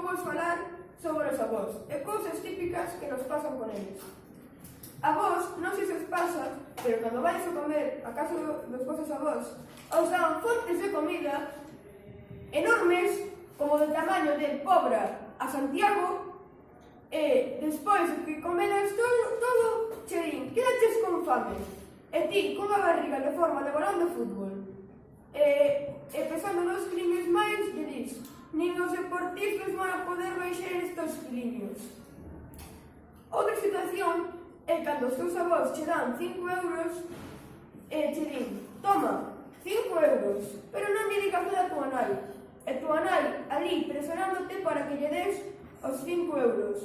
vos falar sobre os avós e cousas típicas que nos pasan con eles. A vos non sei se os pasa, pero cando vais a comer a casa dos vosos avós, os dan fontes de comida enormes, como do tamaño de Pobra a Santiago, e despois de que comedas todo, cherín, quedaches con fame. E ti, cunha barriga de forma de balón de fútbol. E pensando nos cliños máis, lle dis, nin os deportistas van a poder baixar estes cliños. Outra situación é cando os teus avós che dan 5 euros e che din, toma, 5 euros, pero non lle digas nada a tua nai. E tua nai ali presionándote para que lle des os 5 euros.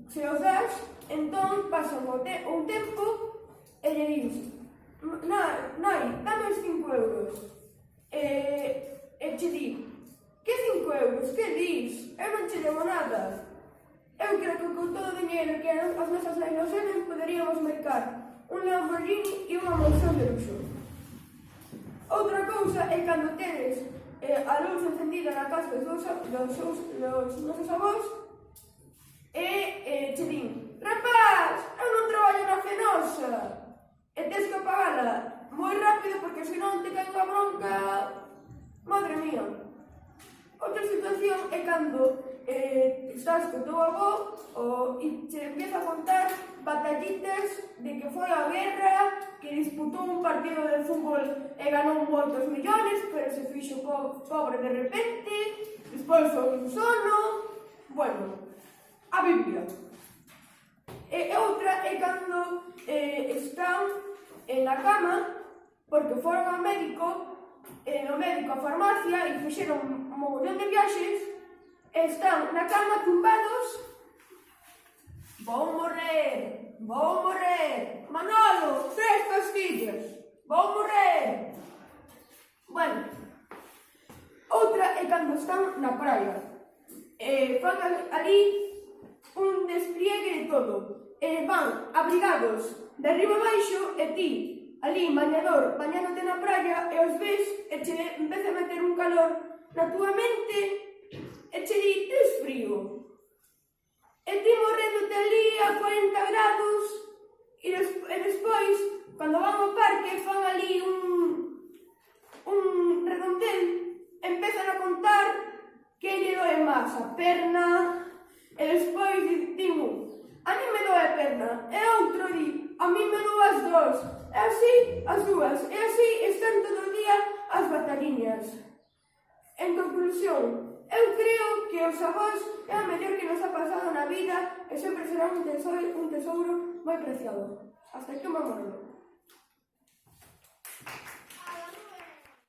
Se os das, entón pasa un tempo e lle dis, nai, dame os 5 euros. E che di, que 5 euros? Que dis? Eu non che demo nada. Eu creo que con todo o dinheiro que as nosas nais nos deben poderíamos mercar un Lamborghini e unha mansión de luxo. Outra cousa é cando tedes a luz encendida na casa dos nosos avós e che din, rapaz, eu non traballo na Fenosa e tens que apagala moi rápido porque senón te cae unha bronca. Madre mía. Outra situación é cando estás co teu avó e che empieza a contar batallitas de que foi a guerra, que disputou un partido de fútbol e ganou moitos millóns, pero se fixo pobre de repente, despois foi un sono. Bueno, a Biblia. E outra é cando están na cama porque foron ao médico, no médico a farmacia e fixeron un mogollón de viaxes e están na cama tumbados. Vou morrer, Manolo, 3 pastillas, vou morrer. Bueno, outra é cando están na praia fan ali un despliegue de todo van abrigados de arriba abaixo e ti ali bañador, bañándote na praia e os ves e che empeza a meter un calor na tua mente e che di, tes frío. E ti morréndote ali a 40 graus e despois, cando van ao parque, fan ali un redondel, empezan a contar que lle doe máis a perna e despois dimo, a mí me doe a perna e outro di, a mí me doe as dos e así as dúas e así están todo o día as bataliñas. En conclusión, eu creo que os avós é a mellor que nos ha pasado na vida e sempre será un tesouro moi preciado. Hasta aquí o meu monólogo.